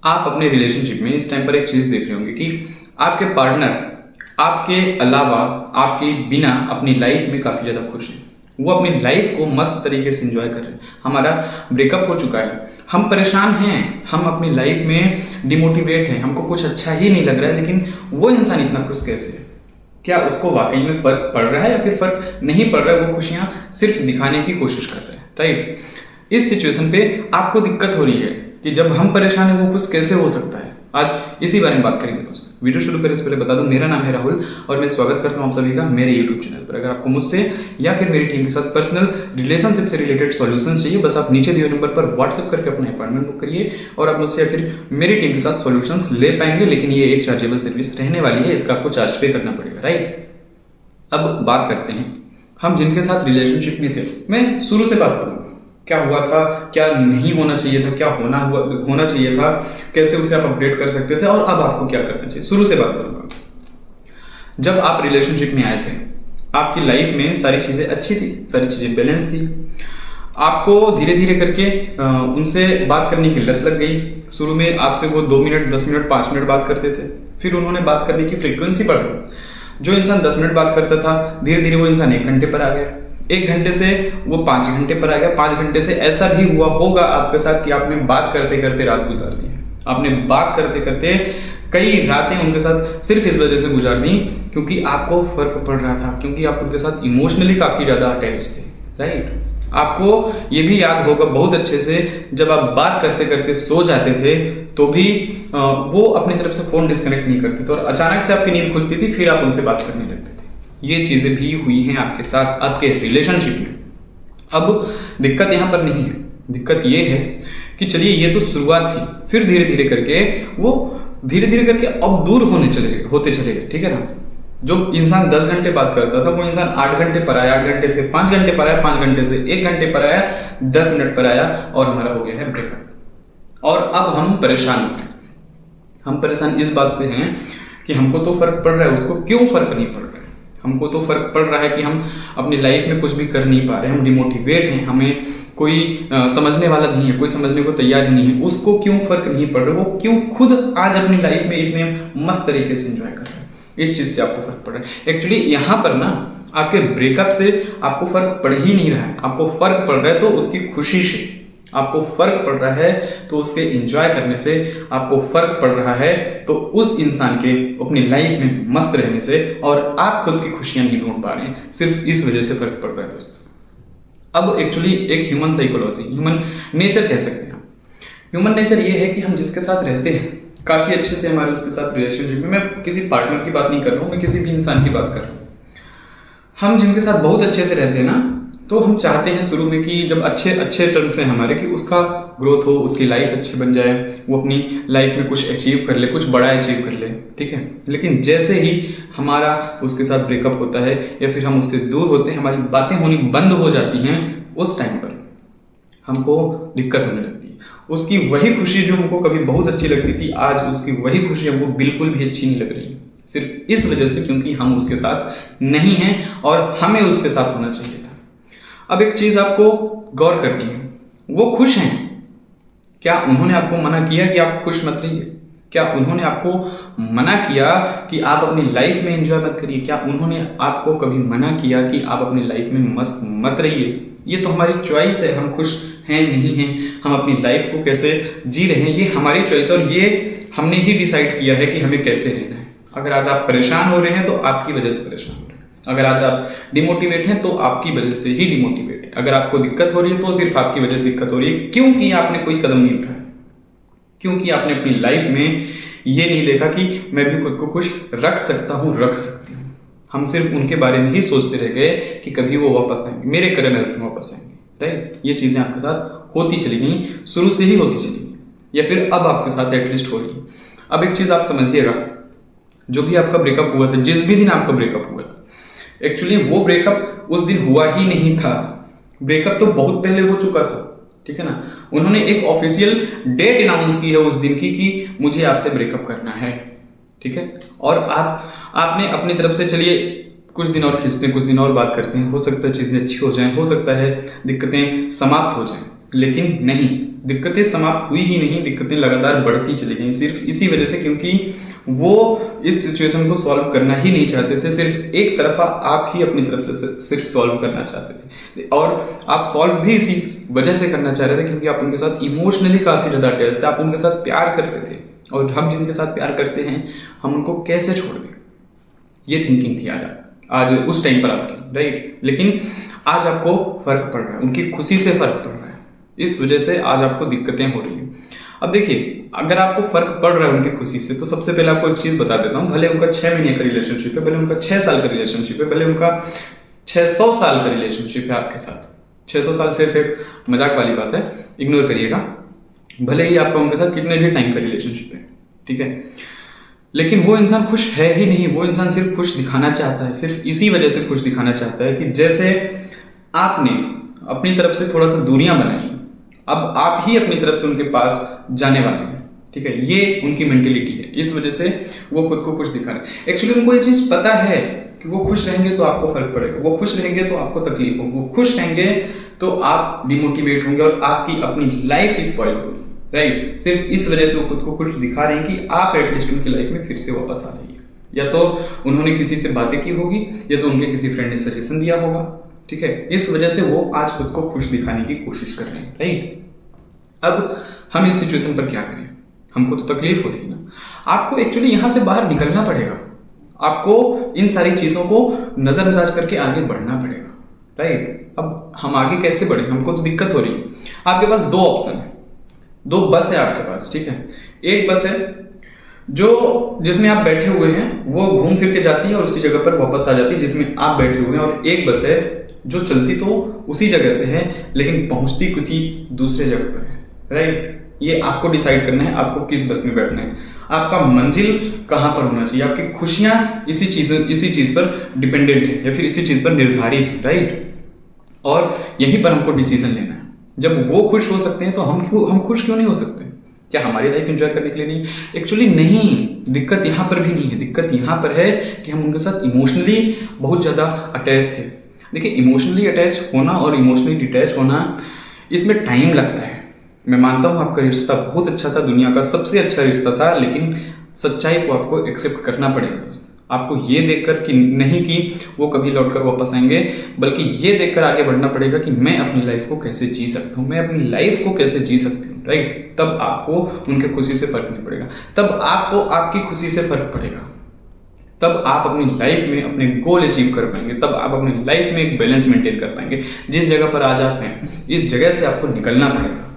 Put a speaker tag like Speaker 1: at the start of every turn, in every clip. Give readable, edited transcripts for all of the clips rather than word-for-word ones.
Speaker 1: आप अपने रिलेशनशिप में इस टाइम पर एक चीज देख रहे होंगे कि आपके पार्टनर आपके अलावा, आपके बिना अपनी लाइफ में काफी ज्यादा खुश है। वो अपनी लाइफ को मस्त तरीके से एंजॉय कर रहे हैं। हमारा ब्रेकअप हो चुका है, हम परेशान हैं, हम अपनी लाइफ में डिमोटिवेट हैं, हमको कुछ अच्छा ही नहीं लग रहा है, लेकिन वो इंसान इतना खुश कैसे है? क्या उसको वाकई में फर्क पड़ रहा है या फिर फर्क नहीं पड़ रहा है? वो खुशियां सिर्फ दिखाने की कोशिश कर रहे हैं, राइट? इस सिचुएशन पे आपको दिक्कत हो रही है कि जब हम परेशान हैं वो खुश कैसे हो सकता है। आज इसी बारे में बात करेंगे दोस्तों। वीडियो शुरू करने से पहले बता दूं, मेरा नाम है राहुल और मैं स्वागत करता हूं आप सभी का मेरे यूट्यूब चैनल पर। अगर आपको मुझसे या फिर मेरी टीम के साथ पर्सनल रिलेशनशिप से रिलेटेड सॉल्यूशन चाहिए, बस आप नीचे दिए नंबर पर व्हाट्सएप करके अपना अपॉइंटमेंट बुक करिए और आप मुझसे या फिर मेरी टीम के साथ सॉल्यूशंस ले पाएंगे। लेकिन ये एक चार्जेबल सर्विस रहने वाली है, इसका आपको चार्ज पे करना पड़ेगा, राइट? अब बात करते हैं हम जिनके साथ रिलेशनशिप में थे। मैं शुरू से बात करूंगा, क्या हुआ था, क्या नहीं होना चाहिए था, क्या होना चाहिए था, कैसे उसे आप अपडेट कर सकते थे और अब आपको क्या करना चाहिए। शुरू से बात करूंगा। जब आप रिलेशनशिप में आए थे, आपकी लाइफ में सारी चीजें अच्छी थी, सारी चीजें बैलेंस थी। आपको धीरे धीरे करके उनसे बात करने की लत लग गई। शुरू में आपसे वो 2 मिनट, 10 मिनट, 5 मिनट बात करते थे, फिर उन्होंने बात करने की फ्रीक्वेंसी बढ़ गई। जो इंसान 10 मिनट बात करता था, धीरे धीरे वो इंसान 1 घंटे पर आ गया, 1 घंटे से वो 5 घंटे पर आ गया, 5 घंटे से ऐसा भी हुआ होगा आपके साथ कि आपने बात करते करते रात गुजार दी। आपने बात करते करते कई रातें उनके साथ सिर्फ इस वजह से गुजार दी क्योंकि आपको फर्क पड़ रहा था, क्योंकि आप उनके साथ इमोशनली काफी ज्यादा अटैच थे, राइट? आपको ये भी याद होगा बहुत अच्छे से, जब आप बात करते करते सो जाते थे तो भी वो अपनी तरफ से फोन डिस्कनेक्ट नहीं करते थे और अचानक से आपकी नींद खुलती थी, फिर आप उनसे बात करने लगते थे। ये चीजें भी हुई हैं आपके साथ, आपके रिलेशनशिप में। अब दिक्कत यहां पर नहीं है, दिक्कत ये है कि चलिए ये तो शुरुआत थी, फिर धीरे धीरे करके अब दूर होते चले गए, ठीक है ना? जो इंसान 10 घंटे बात करता था वो इंसान 8 घंटे पर आया, 8 घंटे से 5 घंटे पर आया, 5 घंटे से 1 घंटे पर आया, 10 मिनट पर आया और हमारा हो गया है ब्रेकअप। और अब हम परेशान हैं। हम परेशान इस बात से हैं कि हमको तो फर्क पड़ रहा है, उसको क्यों फर्क नहीं पड़ रहा है? हमको तो फर्क पड़ रहा है कि हम अपनी लाइफ में कुछ भी कर नहीं पा रहे, हम डिमोटिवेट हैं, हमें कोई समझने वाला नहीं है, कोई समझने को तैयार ही नहीं है। उसको क्यों फर्क नहीं पड़ रहा? वो क्यों खुद आज अपनी लाइफ में इतने मस्त तरीके से एंजॉय कर रहा है? इस चीज से आपको फर्क पड़ रहा है। एक्चुअली यहां पर ना आपके ब्रेकअप से आपको फर्क पड़ ही नहीं रहा है, आपको फर्क पड़ रहा है तो उसकी खुशी से, आपको फर्क पड़ रहा है तो उसके एंजॉय करने से, आपको फर्क पड़ रहा है तो उस इंसान के अपनी लाइफ में मस्त रहने से, और आप खुद की खुशियां नहीं ढूंढ पा रहे हैं, सिर्फ इस वजह से फर्क पड़ रहा है दोस्तों। अब एक्चुअली एक ह्यूमन साइकोलॉजी, ह्यूमन नेचर कह सकते हैं। ह्यूमन नेचर ये है कि हम जिसके साथ रहते हैं काफी अच्छे से, हमारे उसके साथ रिलेशनशिप में, मैं किसी पार्टनर की बात नहीं कर रहा हूं, मैं किसी भी इंसान की बात कर रहा हूं। हम जिनके साथ बहुत अच्छे से रहते हैं ना, तो हम चाहते हैं शुरू में कि जब अच्छे टर्म्स हैं हमारे, कि उसका ग्रोथ हो, उसकी लाइफ अच्छी बन जाए, वो अपनी लाइफ में कुछ अचीव कर ले, कुछ बड़ा अचीव कर ले, ठीक है? लेकिन जैसे ही हमारा उसके साथ ब्रेकअप होता है या फिर हम उससे दूर होते हैं, हमारी बातें होनी बंद हो जाती हैं, उस टाइम पर हमको दिक्कत होने लगती है। उसकी वही खुशी जो हमको कभी बहुत अच्छी लगती थी, आज उसकी वही खुशी हमको बिल्कुल भी अच्छी नहीं लग रही, सिर्फ इस वजह से क्योंकि हम उसके साथ नहीं हैं और हमें उसके साथ होना चाहिए था। अब एक चीज आपको गौर करनी है, वो खुश हैं। क्या उन्होंने आपको मना किया कि आप खुश मत रहिए? क्या उन्होंने आपको मना किया कि आप अपनी लाइफ में एंजॉय मत करिए? क्या उन्होंने आपको कभी मना किया कि आप अपनी लाइफ में मस्त मत रहिए? ये तो हमारी चॉइस है, हम खुश हैं नहीं हैं, हम अपनी लाइफ को कैसे जी रहे हैं, ये हमारी चॉइस है और ये हमने ही डिसाइड किया है कि हमें कैसे रहना है। अगर आज आप परेशान हो रहे हैं तो आपकी वजह से परेशान हो रहे हैं, अगर आज आप डिमोटिवेट हैं तो आपकी वजह से ही डिमोटिवेट है, अगर आपको दिक्कत हो रही है तो सिर्फ आपकी वजह से दिक्कत हो रही है, क्योंकि आपने कोई कदम नहीं उठाया, क्योंकि आपने अपनी लाइफ में ये नहीं देखा कि मैं भी खुद को खुश रख सकता हूं, रख सकती हूँ। हम सिर्फ उनके बारे में ही सोचते रह गए कि कभी वो वापस आएंगे, मेरे करंट में वापस आएंगे, राइट? ये चीजें आपके साथ होती चली गई, शुरू से ही होती चली गई, या फिर अब आपके साथ एटलीस्ट हो रही है। अब एक चीज आप समझिएगा, जो भी आपका ब्रेकअप हुआ था, जिस भी दिन आपका ब्रेकअप हुआ था, एक्चुअली वो ब्रेकअप उस दिन हुआ ही नहीं था। ब्रेकअप तो बहुत पहले हो चुका था, ठीक है ना? उन्होंने एक ऑफिशियल डेट अनाउंस की है उस दिन की कि मुझे आपसे ब्रेकअप करना है, ठीक है? और आपने अपनी तरफ से चलिए कुछ दिन और खींचते हैं, कुछ दिन और बात करते हैं, हो सकता है चीजें अच्छी हो जाएं, हो सकता है दिक्कतें समाप्त हो जाएं, लेकिन नहीं, दिक्कतें समाप्त हुई ही नहीं, दिक्कतें लगातार बढ़ती चली गई, सिर्फ इसी वजह से क्योंकि वो इस सिचुएशन को सॉल्व करना ही नहीं चाहते थे, सिर्फ एक तरफा आप ही अपनी तरफ से सिर्फ सॉल्व करना चाहते थे। और आप सॉल्व भी इसी वजह से करना चाह रहे थे क्योंकि आप उनके साथ इमोशनली काफी ज्यादा अटैच थे, आप उनके साथ प्यार करते थे, और हम जिनके साथ प्यार करते हैं हम उनको कैसे छोड़ दें, ये थिंकिंग थी आज उस टाइम पर आपकी, राइट। लेकिन आज आपको फर्क पड़ रहा है, उनकी खुशी से फर्क पड़ रहा है, इस वजह से आज आपको दिक्कतें हो रही हैं। अब देखिए, अगर आपको फर्क पड़ रहा है उनकी खुशी से, तो सबसे पहले आपको एक चीज बता देता हूँ, भले उनका 6 महीने का रिलेशनशिप है, भले उनका 6 साल का रिलेशनशिप है, भले उनका 600 साल का रिलेशनशिप है आपके साथ, 600 साल सिर्फ एक मजाक वाली बात है, इग्नोर करिएगा, भले ही आपका उनके साथ कितने भी टाइम का रिलेशनशिप है, ठीक है, लेकिन वो इंसान खुश है ही नहीं। वो इंसान सिर्फ खुश दिखाना चाहता है, सिर्फ इसी वजह से खुश दिखाना चाहता है कि जैसे आपने अपनी तरफ से थोड़ा सा दूरियां बनाई, अब आप ही अपनी तरफ से उनके पास जाने वाले हैं, ठीक है, ये उनकी मेंटेलिटी है, इस वजह से वो खुद को खुश दिखा रहे हैं। एक्चुअली उनको ये चीज पता है कि वो खुश रहेंगे तो आपको फर्क पड़ेगा, वो खुश रहेंगे तो आपको तकलीफ होगी, वो खुश रहेंगे तो आप डिमोटिवेट होंगे और आपकी अपनी लाइफ स्पॉइल होगी, राइट। सिर्फ इस वजह से वो खुद को खुश दिखा रहे हैं कि आप एटलीस्ट उनकी लाइफ में फिर से वापस आ जाइए, या तो उन्होंने किसी से बातें की होगी, या तो उनके किसी फ्रेंड ने सजेशन दिया होगा, ठीक है, इस वजह से वो आज खुद को खुश दिखाने की कोशिश कर रहे हैं, राइट। अब हम इस सिचुएशन पर क्या करें, हमको तो तकलीफ हो रही है ना, आपको एक्चुअली यहां से बाहर निकलना पड़ेगा, आपको इन सारी चीजों को नजरअंदाज करके आगे बढ़ना पड़ेगा, राइट। अब हम आगे कैसे बढ़े, हमको तो दिक्कत हो रही है। आपके पास दो ऑप्शन है, दो बस है आपके पास, ठीक है। एक बस है जो जिसमें आप बैठे हुए हैं, वो घूम फिर के जाती है और उसी जगह पर वापस आ जाती है जिसमें आप बैठे हुए हैं, और एक बस है जो चलती तो उसी जगह से है लेकिन पहुंचती किसी दूसरे जगह पर है, राइट। ये आपको डिसाइड करना है आपको किस बस में बैठना है, आपका मंजिल कहां पर होना चाहिए, आपकी खुशियां इसी चीज पर डिपेंडेंट है या फिर इसी चीज पर निर्धारित है, राइट। और यहीं पर हमको डिसीजन लेना है। जब वो खुश हो सकते हैं तो हम खुश क्यों नहीं हो सकते? क्या हमारी लाइफ एंजॉय करने के लिए नहीं? एक्चुअली नहीं, दिक्कत यहाँ पर भी नहीं है, दिक्कत यहाँ पर है कि हम उनके साथ इमोशनली बहुत ज्यादा अटैच थे। देखिए, इमोशनली अटैच होना और इमोशनली डिटैच होना, इसमें टाइम लगता है। मैं मानता हूँ आपका रिश्ता बहुत अच्छा था, दुनिया का सबसे अच्छा रिश्ता था, लेकिन सच्चाई को आपको एक्सेप्ट करना पड़ेगा दोस्त। आपको ये देखकर कि नहीं कि वो कभी लौटकर वापस आएंगे, बल्कि ये देखकर आगे बढ़ना पड़ेगा कि मैं अपनी लाइफ को कैसे जी सकता हूँ, मैं अपनी लाइफ को कैसे जी सकती हूँ, राइट। तब आपको उनके खुशी से फर्क नहीं पड़ेगा, तब आपको आपकी खुशी से फर्क पड़ेगा, तब आप अपनी लाइफ में अपने गोल अचीव कर पाएंगे, तब आप अपनी लाइफ में एक बैलेंस मेंटेन कर पाएंगे। जिस जगह पर आज आप हैं, इस जगह से आपको निकलना पड़ेगा,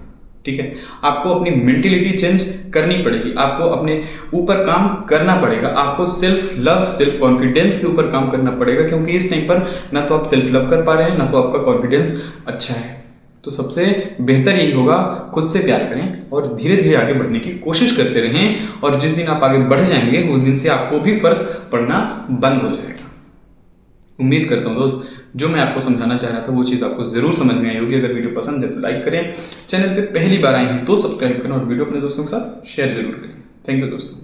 Speaker 1: ठीक है। आपको अपनी मेंटेलिटी चेंज करनी पड़ेगी, आपको अपने ऊपर काम करना पड़ेगा, आपको सेल्फ लव, सेल्फ कॉन्फिडेंस के ऊपर काम करना पड़ेगा, क्योंकि इस टाइम पर ना तो आप सेल्फ लव कर पा रहे हैं, ना तो आपका कॉन्फिडेंस अच्छा है। तो सबसे बेहतर यही होगा, खुद से प्यार करें और धीरे धीरे आगे बढ़ने की कोशिश करते रहें, और जिस दिन आप आगे बढ़ जाएंगे उस दिन से आपको भी फर्क पड़ना बंद हो जाएगा। उम्मीद करता हूँ दोस्त, जो मैं आपको समझाना चाह रहा था वो चीज़ आपको जरूर समझ में आई होगी। अगर वीडियो पसंद है तो लाइक करें, चैनल पे पहली बार आए हैं तो सब्सक्राइब करें और वीडियो अपने दोस्तों के साथ शेयर जरूर करें। थैंक यू दोस्तों।